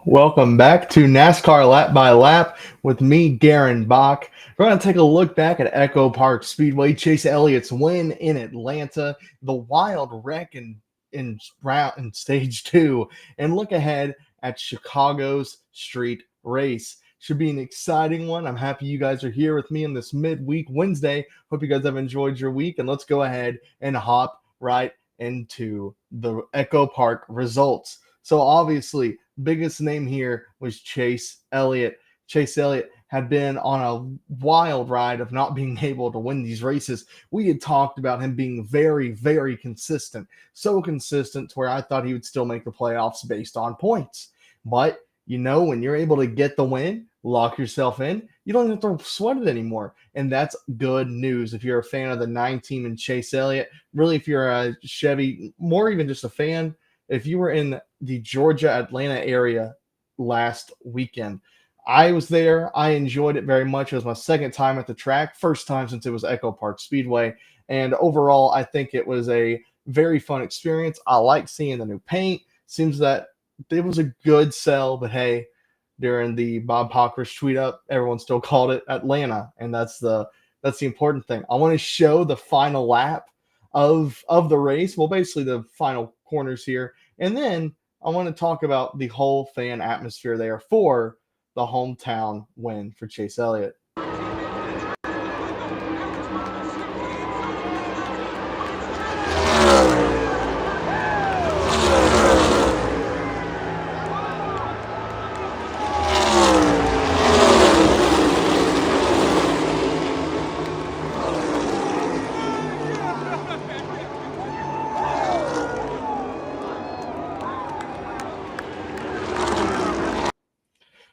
Welcome back to NASCAR Lap by Lap with me, Garon, Bach. We're going to take a look back at EchoPark Speedway, Chase Elliott's win in Atlanta, the wild wreck in stage 2, and look ahead at Chicago's street race. Should be an exciting one. I'm happy you guys are here with me on this midweek Wednesday. Hope you guys have enjoyed your week, and let's go ahead and hop right into the EchoPark results. So obviously, biggest name here was Chase Elliott. Chase Elliott had been on a wild ride of not being able to win these races. We had talked about him being very, very consistent. So consistent to where I thought he would still make the playoffs based on points. But, you know, when you're able to get the win, lock yourself in, you don't have to sweat it anymore. And that's good news if you're a fan of the 9 team and Chase Elliott. Really, if you're a Chevy, more even just a fan, if you were in the Georgia, Atlanta area last weekend, I was there. I enjoyed it very much. It was my second time at the track, first time since it was EchoPark Speedway. And overall, I think it was a very fun experience. I like seeing the new paint. Seems that it was a good sell, but hey, during the Bob Pockers tweet up, everyone still called it Atlanta, and that's the important thing. I want to show the final lap of the race. Well, basically the final corners here, and then I want to talk about the whole fan atmosphere there for the hometown win for Chase Elliott.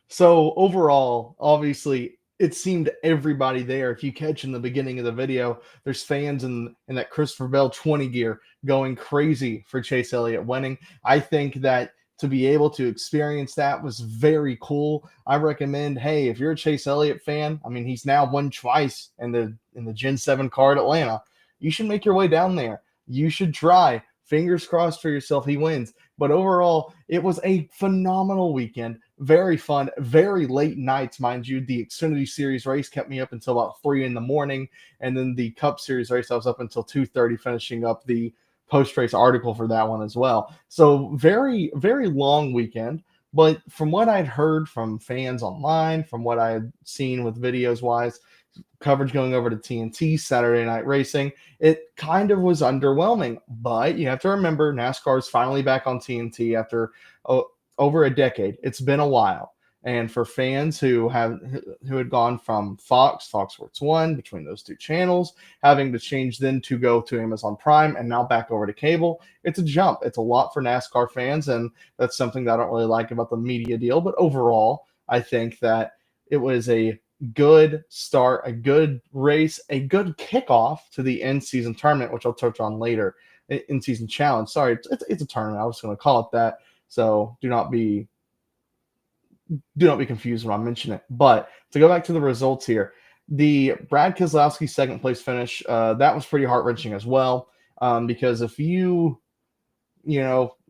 So overall, obviously, it seemed everybody there. If you catch in the beginning of the video, there's fans in that Christopher Bell 20 gear going crazy for Chase Elliott winning. I think that to be able to experience that was very cool. I recommend, hey, if you're a Chase Elliott fan, I mean, he's now won twice in the Gen 7 car at Atlanta. You should make your way down there. You should try. Fingers crossed for yourself he wins. But overall, it was a phenomenal weekend. Very fun, very late nights, mind you. The Xfinity Series race kept me up until about 3 in the morning. And then the Cup Series race, I was up until 2:30 finishing up the post-race article for that one as well. So very, very long weekend. But from what I'd heard from fans online, from what I had seen with videos-wise, coverage going over to TNT, Saturday Night Racing, it kind of was underwhelming. But you have to remember, NASCAR is finally back on TNT after over a decade. It's been a while. And for fans who had gone from Fox Sports 1, between those two channels, having to change then to go to Amazon Prime and now back over to cable, it's a jump. It's a lot for NASCAR fans, and that's something that I don't really like about the media deal. But overall, I think that it was a good start, a good race, a good kickoff to the in-season tournament, which I'll touch on later. In-season challenge. Sorry, it's a tournament. I was going to call it that. So do not be confused when I mention it. But to go back to the results here, the Brad Keselowski second place finish, that was pretty heart wrenching as well. Because if you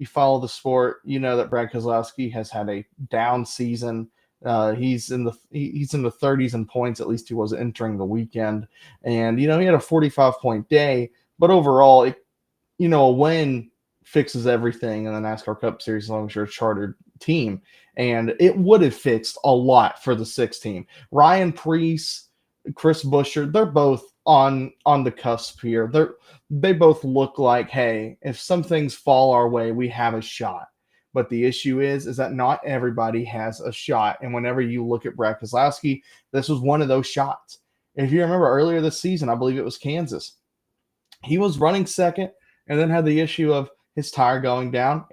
follow the sport, you know that Brad Keselowski has had a down season. He's in the 30s in points. At least he was entering the weekend, and he had a 45-point day. But overall, a win fixes everything in the NASCAR Cup Series as long as you're a chartered team. And it would have fixed a lot for the 6 team. Ryan Preece, Chris Buescher, they're both on the cusp here. They both look like, hey, if some things fall our way, we have a shot. But the issue is that not everybody has a shot. And whenever you look at Brad Keselowski, this was one of those shots. If you remember earlier this season, I believe it was Kansas, he was running second and then had the issue of his tire going down.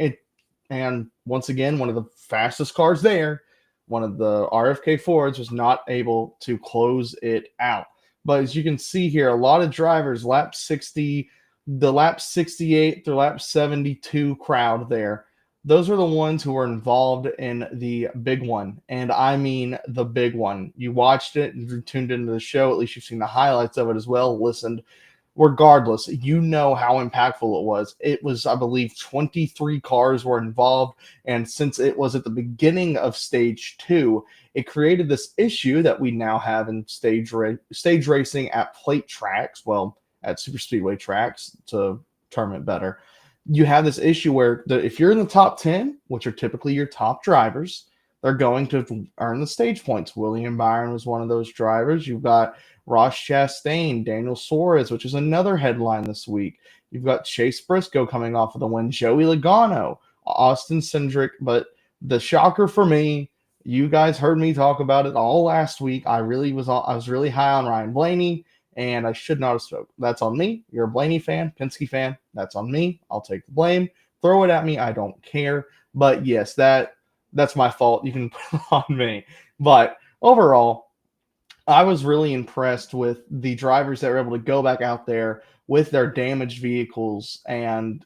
And once again, one of the fastest cars there, one of the RFK Fords, was not able to close it out. But as you can see here, a lot of drivers, lap 60, the lap 68 through lap 72 crowd there, those are the ones who were involved in the big one. And I mean the big one. You watched it and tuned into the show. At least you've seen the highlights of it as well, listened. Regardless, you know how impactful it was. It was, I believe, 23 cars were involved. And since it was at the beginning of stage 2, it created this issue that we now have in stage racing at plate tracks, well, at super speedway tracks to term it better. You have this issue where if you're in the top 10, which are typically your top drivers, they're going to earn the stage points. William Byron was one of those drivers. You've got Ross Chastain, Daniel Suarez, which is another headline this week. You've got Chase Briscoe coming off of the win, Joey Logano, Austin Cindric. But the shocker for me, you guys heard me talk about it all last week. I was really high on Ryan Blaney, and I should not have spoke. That's on me. You're a Blaney fan, Penske fan. That's on me. I'll take the blame. Throw it at me. I don't care. But yes, that's my fault. You can put it on me. But overall, I was really impressed with the drivers that were able to go back out there with their damaged vehicles and,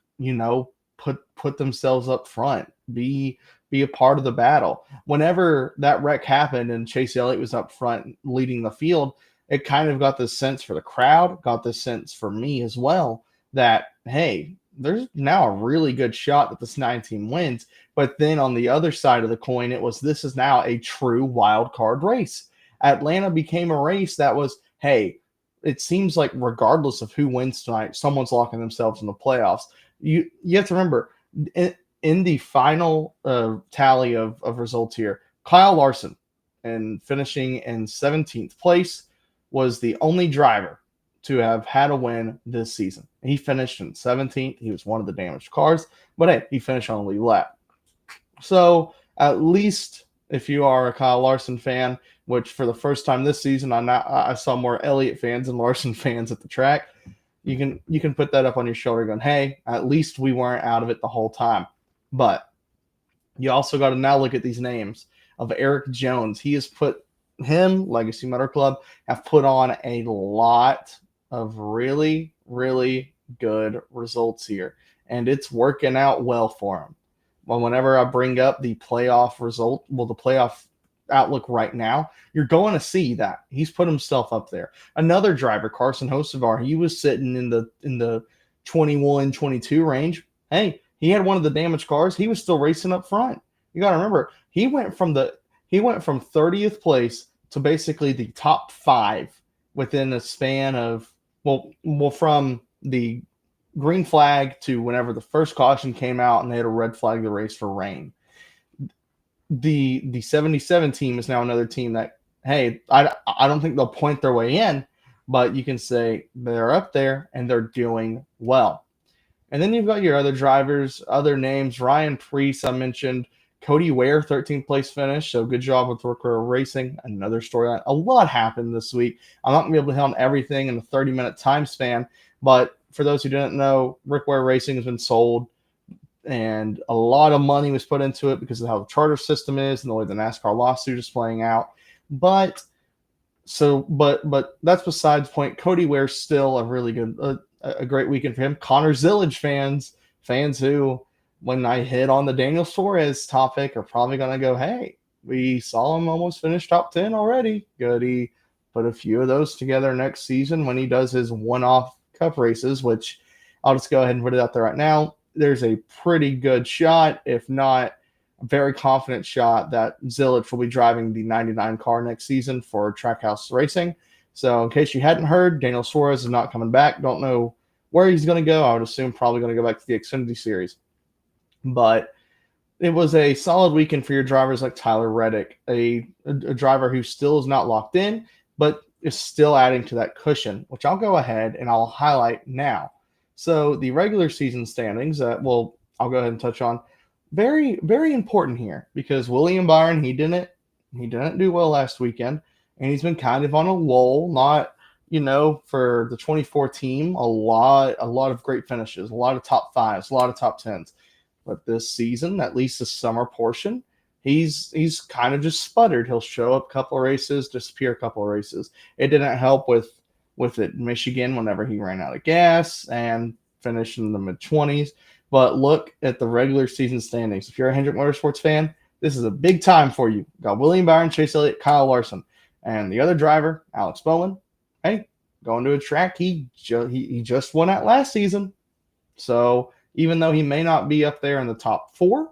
put themselves up front, be a part of the battle. Whenever that wreck happened and Chase Elliott was up front leading the field, it kind of got this sense for the crowd, got this sense for me as well that, hey, there's now a really good shot that this 9 team wins. But then on the other side of the coin, this is now a true wild card race. Atlanta became a race that was, hey, it seems like regardless of who wins tonight, someone's locking themselves in the playoffs. You have to remember, in the final tally of results here, Kyle Larson, and finishing in 17th place, was the only driver to have had a win this season. He finished in 17th. He was one of the damaged cars, but hey, he finished on the lead lap. So at least if you are a Kyle Larson fan, which for the first time this season, I saw more Elliott fans than Larson fans at the track, you can put that up on your shoulder going, hey, at least we weren't out of it the whole time. But you also got to now look at these names of Eric Jones. Legacy Motor Club, have put on a lot of really, really good results here. And it's working out well for him. Well, whenever I bring up the playoff result, the playoff outlook right now, you're going to see that he's put himself up there. Another driver, Carson Hocevar, he was sitting in the 21, 22 range. Hey, he had one of the damaged cars. He was still racing up front. You got to remember, he went from 30th place to basically the top 5 within a span of, from the green flag to whenever the first caution came out and they had a red flag the race for rain. The 77 team is now another team that, hey, I don't think they'll point their way in, but you can say they're up there and they're doing well. And then you've got your other drivers, other names. Ryan Preece, I mentioned. Cody Ware, 13th place finish. So good job with Worker Racing. Another storyline. A lot happened this week. I'm not going to be able to hit on everything in a 30-minute time span. But for those who didn't know, Rick Ware Racing has been sold. And a lot of money was put into it because of how the charter system is and the way the NASCAR lawsuit is playing out. But but that's besides point. Cody Ware's still a really good, a great weekend for him. Connor Zillage fans who, when I hit on the Daniel Suarez topic, are probably going to go, hey, we saw him almost finish top 10 already. Good. He put a few of those together next season when he does his one-off cup races, which I'll just go ahead and put it out there right now. There's a pretty good shot, if not a very confident shot, that Zillage will be driving the 99 car next season for Trackhouse Racing. So in case you hadn't heard, Daniel Suarez is not coming back. Don't know where he's going to go. I would assume probably going to go back to the Xfinity Series. But it was a solid weekend for your drivers like Tyler Reddick, a driver who still is not locked in, but is still adding to that cushion, which I'll go ahead and I'll highlight now. So the regular season standings, I'll go ahead and touch on. Very, very important here because William Byron, he didn't do well last weekend, and he's been kind of on a lull. Not, for the 24 team, a lot of great finishes, a lot of top fives, a lot of top tens. But this season, at least the summer portion, he's kind of just sputtered. He'll show up a couple of races, disappear a couple of races. It didn't help with it Michigan whenever he ran out of gas and finished in the mid-20s. But look at the regular season standings. If you're a Hendrick Motorsports fan, this is a big time for you. Got William Byron, Chase Elliott, Kyle Larson, and the other driver, Alex Bowman. Hey, going to a track he just won at last season. So even though he may not be up there in the top 4,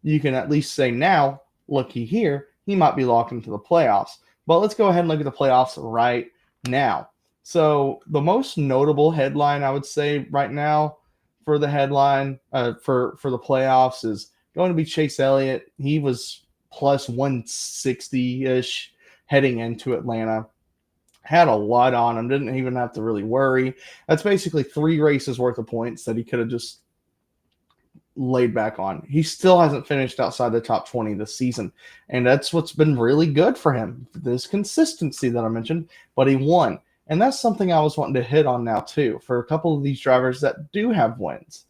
you can at least say now, looky here, he might be locked into the playoffs. But let's go ahead and look at the playoffs right now. So the most notable headline I would say right now for the headline for the playoffs is going to be Chase Elliott. He was plus 160-ish heading into Atlanta. Had a lot on him. Didn't even have to really worry. That's basically 3 races worth of points that he could have just laid back on. He still hasn't finished outside the top 20 this season, and that's what's been really good for him, this consistency that I mentioned. But he won, and that's something I was wanting to hit on now too for a couple of these drivers that do have wins.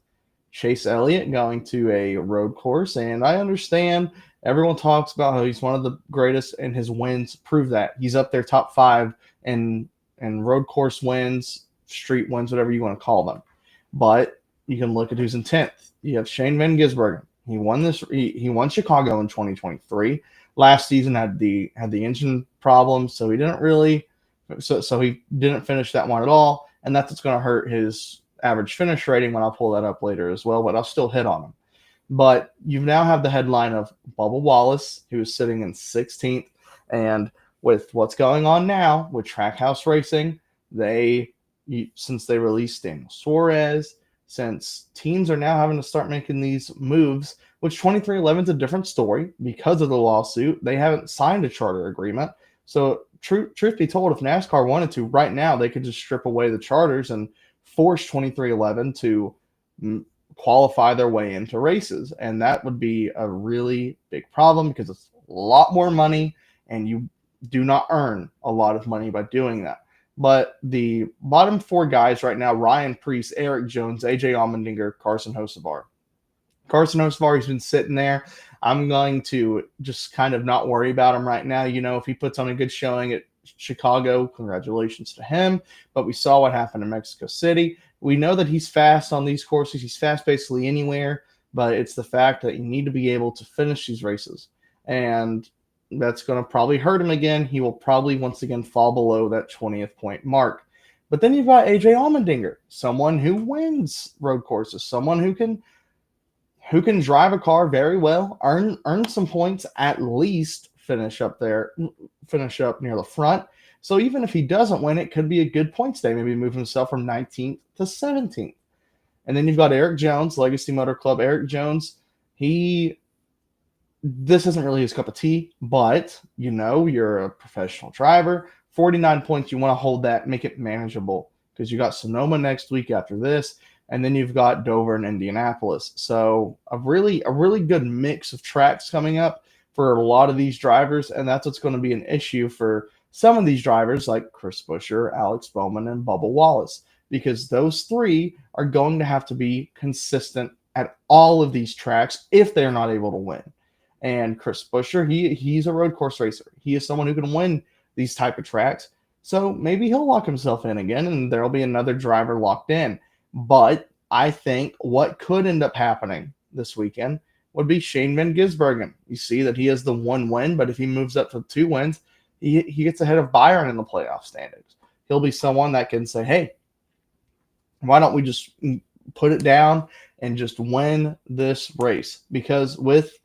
Chase Elliott going to a road course, and I understand everyone talks about how he's one of the greatest, and his wins prove that. He's up there top 5 in road course wins, street wins, whatever you want to call them. But you can look at who's in 10th. You have Shane van Gisbergen. He won Chicago in 2023. Last season had the engine problems, so he didn't really so he didn't finish that one at all, and that's what's going to hurt his average finish rating when I'll pull that up later as well, but I'll still hit on him. But you now have the headline of Bubba Wallace, who is sitting in 16th, and with what's going on now with Trackhouse Racing, since they released Daniel Suarez, since teams are now having to start making these moves, which 2311 is a different story because of the lawsuit. They haven't signed a charter agreement. So truth be told, if NASCAR wanted to right now, they could just strip away the charters and force 2311 to qualify their way into races. And that would be a really big problem because it's a lot more money and you do not earn a lot of money by doing that. But the bottom 4 guys right now, Ryan Preece, Eric Jones, AJ Allmendinger, Carson Hocevar. Carson Hocevar, he's been sitting there. I'm going to just kind of not worry about him right now. If he puts on a good showing at Chicago, congratulations to him. But we saw what happened in Mexico City. We know that he's fast on these courses. He's fast basically anywhere. But it's the fact that you need to be able to finish these races. And that's going to probably hurt him again. He will probably once again fall below that 20th point mark. But then you've got AJ Allmendinger, someone who wins road courses, someone who can drive a car very well, earn some points, at least finish up near the front. So even if he doesn't win, it could be a good points day, maybe move himself from 19th to 17th. And then you've got Eric Jones, Legacy Motor Club. Eric Jones, this isn't really his cup of tea, but you're a professional driver. 49 points, you want to hold that, make it manageable because you got Sonoma next week after this, and then you've got Dover and Indianapolis. So a really good mix of tracks coming up for a lot of these drivers, and that's what's going to be an issue for some of these drivers like Chris Buescher, Alex Bowman, and Bubba Wallace, because those 3 are going to have to be consistent at all of these tracks if they're not able to win. And Chris Buescher, he's a road course racer. He is someone who can win these type of tracks. So maybe he'll lock himself in again, and there'll be another driver locked in. But I think what could end up happening this weekend would be Shane van Gisbergen. You see that he has the 1 win, but if he moves up to 2 wins, he gets ahead of Byron in the playoff standings. He'll be someone that can say, hey, why don't we just put it down and just win this race? Because with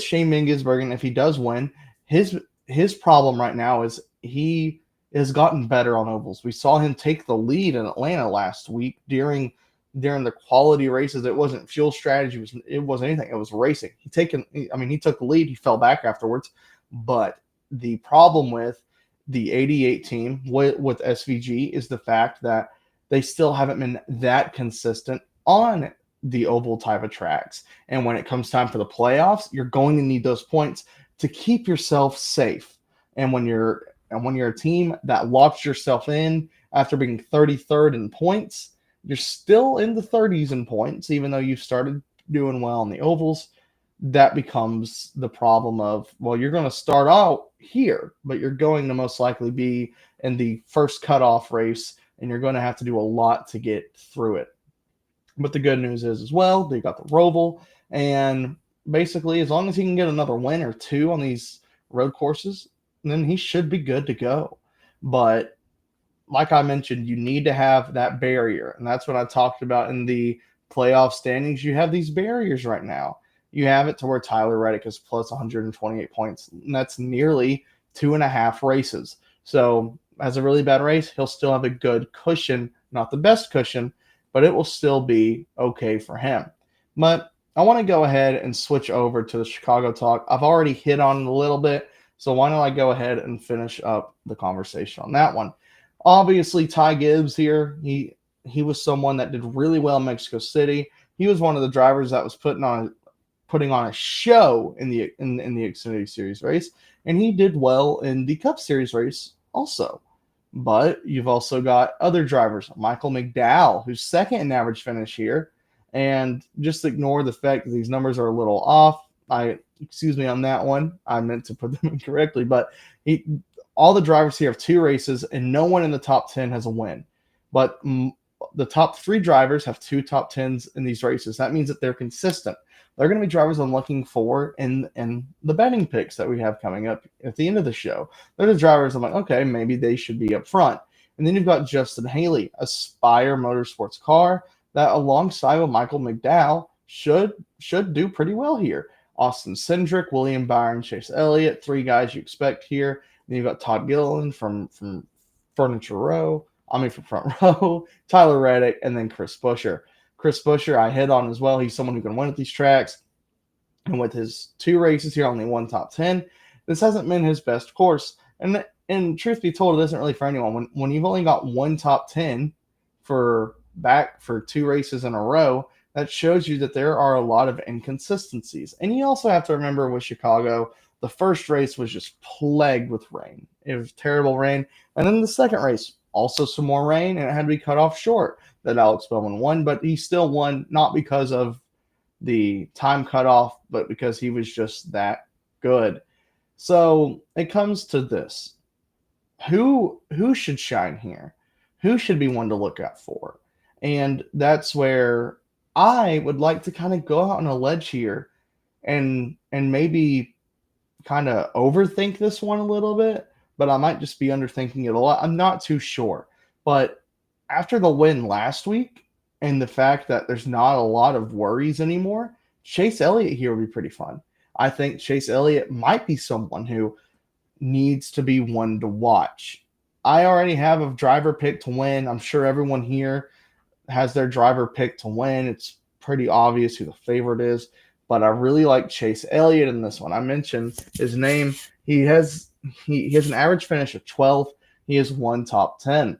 Shane van Gisbergen, if he does win, his problem right now is he has gotten better on ovals. We saw him take the lead in Atlanta last week during the quality races. It wasn't fuel strategy, it wasn't anything. It was racing. He took the lead. He fell back afterwards. But the problem with the 88 team with SVG is the fact that they still haven't been that consistent on the oval type of tracks. And when it comes time for the playoffs, you're going to need those points to keep yourself safe. And when you're a team that locks yourself in after being 33rd in points, you're still in the 30s in points, even though you started doing well on the ovals. That becomes the problem of, well, you're going to start out here, but you're going to most likely be in the first cutoff race, and you're going to have to do a lot to get through it. But the good news is as well, they got the Roval, and basically as long as he can get another win or two on these road courses, then he should be good to go. But like I mentioned, you need to have that barrier, and that's what I talked about in the playoff standings. You have these barriers right now. You have it to where Tyler Reddick is plus 128 points, and that's nearly 2.5 races. So as a really bad race, he'll still have a good cushion, not the best cushion, but it will still be okay for him. But I want to go ahead and switch over to the Chicago talk. I've already hit on it a little bit, so why don't I go ahead and finish up the conversation on that one. Obviously, Ty Gibbs here, he was someone that did really well in Mexico City. He was one of the drivers that was putting on a show in the Xfinity Series race, and he did well in the Cup Series race also. But you've also got other drivers, Michael McDowell, who's second in average finish here, and just ignore the fact that these numbers are a little off. Excuse me on that one. I meant to put them in correctly, but all the drivers here have 2 races, and no one in the top 10 has a win. But the top 3 drivers have 2 top 10s in these races. That means that they're consistent. They're going to be drivers I'm looking for in the betting picks that we have coming up at the end of the show. They're the drivers I'm like, okay, maybe they should be up front. And then you've got Justin Haley, a Spire Motorsports car that alongside with Michael McDowell should do pretty well here. Austin Cindric, William Byron, Chase Elliott, 3 guys you expect here. Then you've got Todd Gilliland from Front Row, Tyler Reddick, and then Chris Buescher. Chris Buescher, I hit on as well. He's someone who can win at these tracks. And with his 2 races here, only 1 top 10, this hasn't been his best course. And truth be told, it isn't really for anyone. When you've only got 1 top 10 for 2 races in a row, that shows you that there are a lot of inconsistencies. And you also have to remember with Chicago, the first race was just plagued with rain. It was terrible rain. And then the second race, also some more rain, and it had to be cut off short. That Alex Bowman won, but he still won not because of the time cutoff, but because he was just that good. So it comes to this. Who should shine here? Who should be one to look out for? And that's where I would like to kind of go out on a ledge here and maybe kind of overthink this one a little bit, but I might just be underthinking it a lot. I'm not too sure. But after the win last week and the fact that there's not a lot of worries anymore, Chase Elliott here would be pretty fun. I think Chase Elliott might be someone who needs to be one to watch. I already have a driver pick to win. I'm sure everyone here has their driver pick to win. It's pretty obvious who the favorite is, but I really like Chase Elliott in this one. I mentioned his name. He has an average finish of 12th. He has 1 top 10.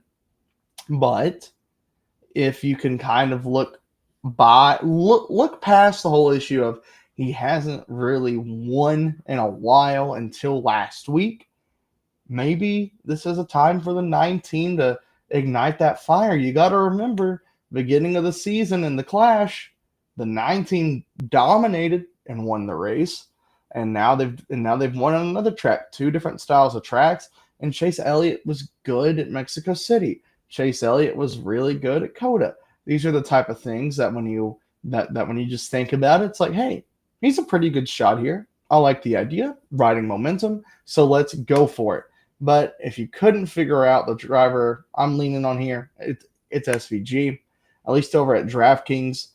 But if you can kind of look past the whole issue of he hasn't really won in a while until last week, maybe this is a time for the 19 to ignite that fire. You got to remember, beginning of the season in the Clash, the 19 dominated and won the race, and now they've won on another track, 2 different styles of tracks, And Chase Elliott was good at Mexico City. Chase Elliott was really good at Coda. These are the type of things that when you just think about it, it's like, hey, he's a pretty good shot here. I like the idea, riding momentum, so let's go for it. But if you couldn't figure out the driver I'm leaning on here, it's SVG. At least over at DraftKings,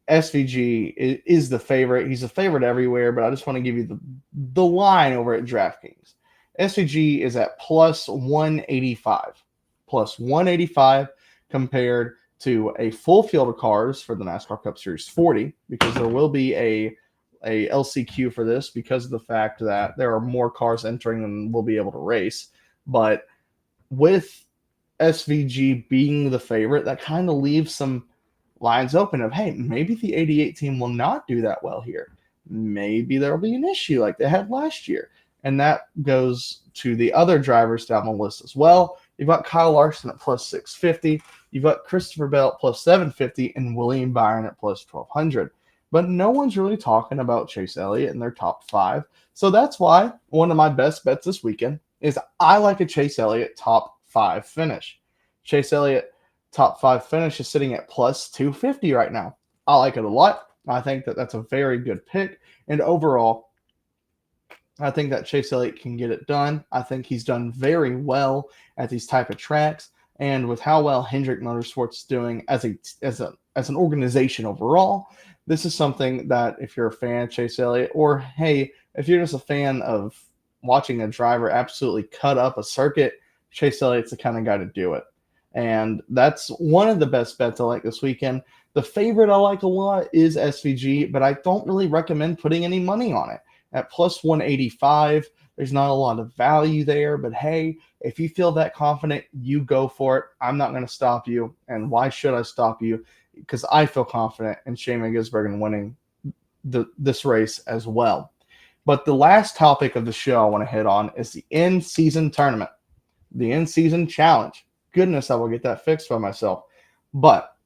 SVG is the favorite. He's a favorite everywhere, but I just want to give you the line over at DraftKings. SVG is at plus 185. Plus 185 compared to a full field of cars for the NASCAR Cup Series 40, because there will be a LCQ for this because of the fact that there are more cars entering than will be able to race. But with SVG being the favorite, that kind of leaves some lines open of, hey, maybe the 88 team will not do that well here. Maybe there'll be an issue like they had last year. And that goes to the other drivers down the list as well. You've got Kyle Larson at plus 650. You've got Christopher Bell at plus 750 and William Byron at plus 1200. But no one's really talking about Chase Elliott in their top 5. So that's why one of my best bets this weekend is I like a Chase Elliott top 5 finish. Chase Elliott top 5 finish is sitting at plus 250 right now. I like it a lot. I think that that's a very good pick. And overall, I think that Chase Elliott can get it done. I think he's done very well at these type of tracks. And with how well Hendrick Motorsports is doing as an organization overall, this is something that if you're a fan of Chase Elliott, or hey, if you're just a fan of watching a driver absolutely cut up a circuit, Chase Elliott's the kind of guy to do it. And that's one of the best bets I like this weekend. The favorite I like a lot is SVG, but I don't really recommend putting any money on it. At plus 185, there's not a lot of value there, but hey, if you feel that confident, you go for it. I'm not going to stop you. And why should I stop you? Because I feel confident in Shane van Gisbergen winning this race as well. But the last topic of the show I want to hit on is the in-season tournament, the in-season challenge. Goodness, I will get that fixed by myself. But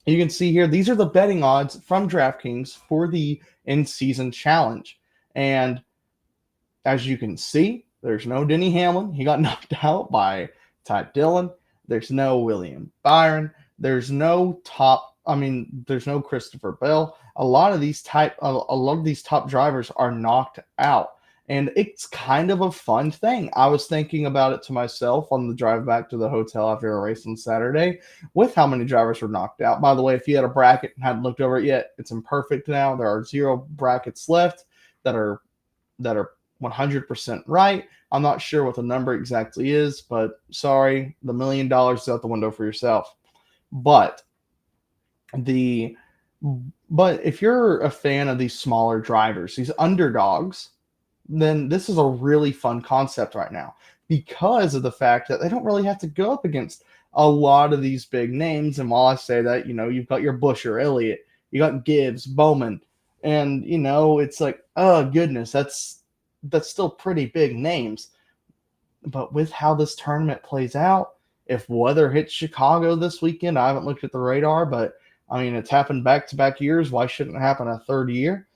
you can see here, these are the betting odds from DraftKings for the in-season challenge. And as you can see, there's no Denny Hamlin. He got knocked out by Ty Dillon. There's no William Byron. There's no Christopher Bell. A lot of these top drivers are knocked out. And it's kind of a fun thing. I was thinking about it to myself on the drive back to the hotel after a race on Saturday with how many drivers were knocked out. By the way, if you had a bracket and hadn't looked over it yet, it's imperfect now. There are 0 brackets left that are 100% right. I'm not sure what the number exactly is, but sorry, the $1 million is out the window for yourself. But if you're a fan of these smaller drivers, these underdogs, then this is a really fun concept right now because of the fact that they don't really have to go up against a lot of these big names. And while I say that, you've got your Busher, Elliott, you got Gibbs, Bowman, and it's like, oh goodness, that's still pretty big names. But with how this tournament plays out, if weather hits Chicago this weekend, I haven't looked at the radar, but I mean, it's happened back-to-back years. Why shouldn't it happen a third year?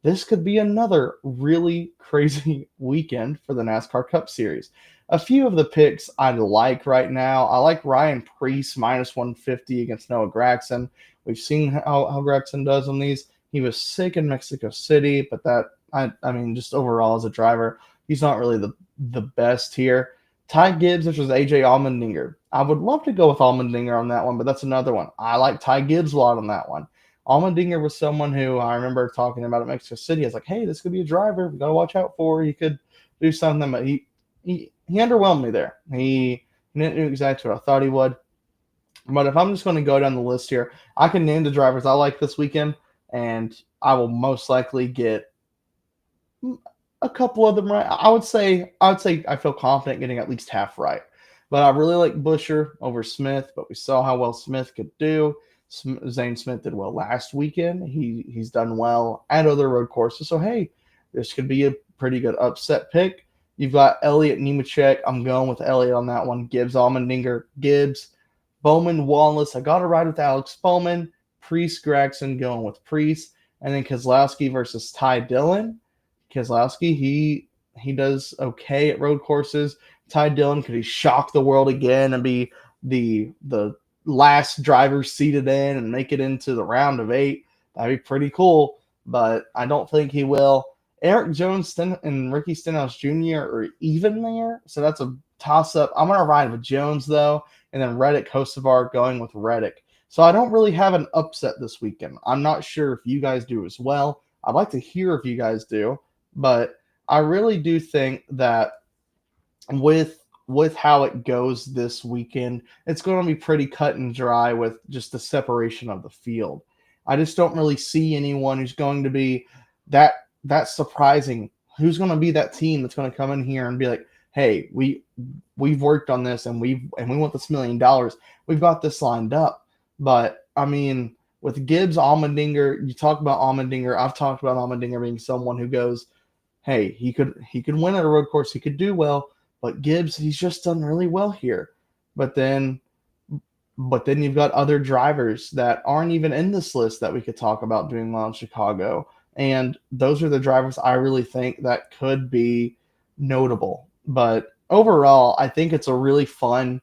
This could be another really crazy weekend for the NASCAR Cup Series. A few of the picks I like right now. I like Ryan Preece minus 150 against Noah Gragson. We've seen how Gragson does on these. He was sick in Mexico City, but just overall as a driver, he's not really the best here. Ty Gibbs versus AJ Allmendinger. I would love to go with Allmendinger on that one, but that's another one. I like Ty Gibbs a lot on that one. Allmendinger was someone who I remember talking about at Mexico City. I was like, hey, this could be a driver we got to watch out for. He could do something, but he underwhelmed me there. He didn't do exactly what I thought he would. But if I'm just going to go down the list here, I can name the drivers I like this weekend, and I will most likely get a couple of them right. I would say I feel confident getting at least half right. But I really like Busher over Smith, but we saw how well Smith could do. Zane Smith did well last weekend. He's done well at other road courses. So, hey, this could be a pretty good upset pick. You've got Elliott Nemechek. I'm going with Elliott on that one. Gibbs, Allmendinger, Gibbs. Bowman, Wallace. I got to ride with Alex Bowman. Preece, Gragson, going with Preece. And then Keselowski versus Ty Dillon. Keselowski, he does okay at road courses. Ty Dillon, could he shock the world again and be the last driver seated in and make it into the round of 8? That'd be pretty cool, but I don't think he will. Eric Jones and Ricky Stenhouse Jr. are even there, so that's a toss-up. I'm going to ride with Jones, though, and then Reddick Hocevar going with Reddick. So I don't really have an upset this weekend. I'm not sure if you guys do as well. I'd like to hear if you guys do, but I really do think that with how it goes this weekend, it's going to be pretty cut and dry with just the separation of the field. I just don't really see anyone who's going to be that surprising. Who's going to be that team that's going to come in here and be like, "Hey, we've worked on this and we want this $1 million. We've got this lined up." But I mean, with Gibbs, Allmendinger, you talk about Allmendinger. I've talked about Allmendinger being someone who goes, "Hey, he could win at a road course. He could do well." But Gibbs, he's just done really well here. But then you've got other drivers that aren't even in this list that we could talk about doing well in Chicago. And those are the drivers I really think that could be notable. But overall, I think it's a really fun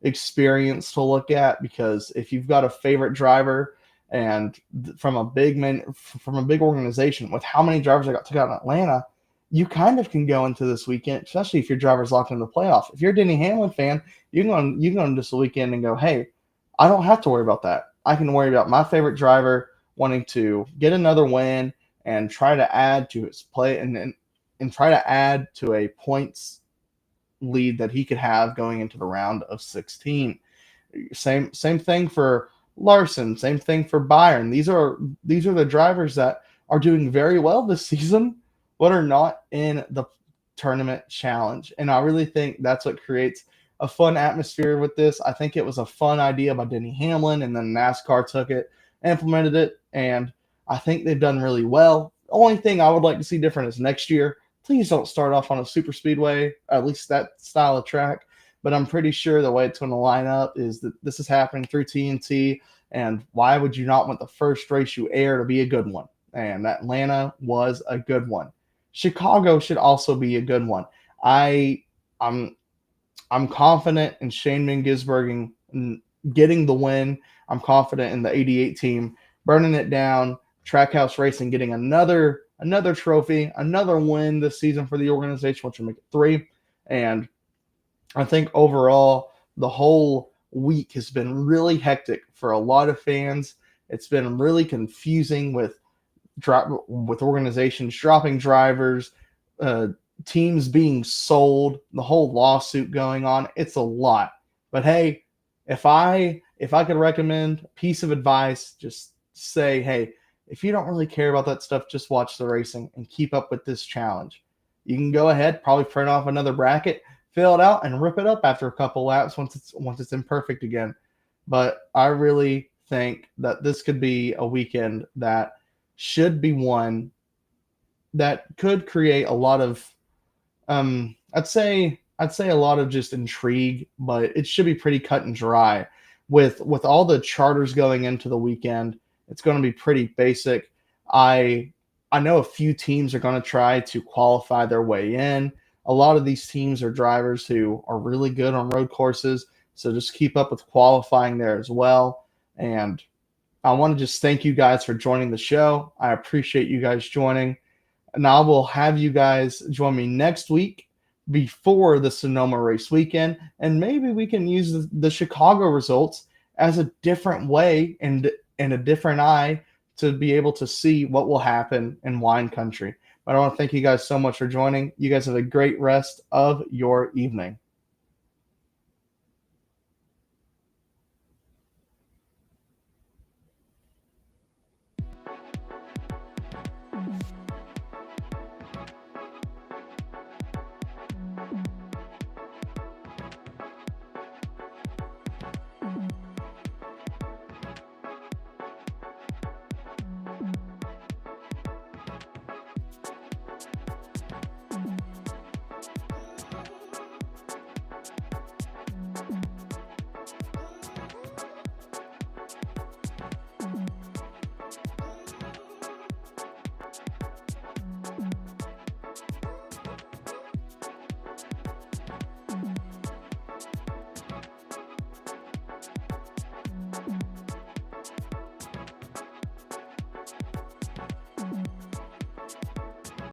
experience to look at, because if you've got a favorite driver and from a big organization with how many drivers I got took out in Atlanta, you kind of can go into this weekend, especially if your driver's locked in the playoff. If you're a Denny Hamlin fan, you can go into this weekend and go, "Hey, I don't have to worry about that. I can worry about my favorite driver wanting to get another win and try to add to his play and try to add to a points lead that he could have going into the round of 16." Same thing for Larson. Same thing for Byron. These are the drivers that are doing very well this season, but are not in the tournament challenge. And I really think that's what creates a fun atmosphere with this. I think it was a fun idea by Denny Hamlin, and then NASCAR took it, implemented it, and I think they've done really well. The only thing I would like to see different is next year, please don't start off on a super speedway, at least that style of track. But I'm pretty sure the way it's going to line up is that this is happening through TNT, and why would you not want the first race you air to be a good one? And Atlanta was a good one. Chicago should also be a good one. I'm confident in Shane van Gisbergen getting the win. I'm confident in the 88 team burning it down. Trackhouse Racing getting another trophy, another win this season for the organization, which will make it 3. And I think overall the whole week has been really hectic for a lot of fans. It's been really confusing with organizations dropping drivers, teams being sold, the whole lawsuit going on. It's a lot. But hey, if I could recommend a piece of advice, just say, hey, if you don't really care about that stuff, just watch the racing and keep up with this challenge. You can go ahead, probably print off another bracket, fill it out, and rip it up after a couple laps once it's imperfect again. But I really think that this could be a weekend that should be one that could create a lot of I'd say a lot of just intrigue, but it should be pretty cut and dry. With all the charters going into the weekend, it's going to be pretty basic. I know a few teams are going to try to qualify their way in. A lot of these teams are drivers who are really good on road courses, so just keep up with qualifying there as well. And I want to just thank you guys for joining the show. I appreciate you guys joining. And I will have you guys join me next week before the Sonoma race weekend, and maybe we can use the Chicago results as a different way and a different eye to be able to see what will happen in wine country. But I want to thank you guys so much for joining. You guys have a great rest of your evening.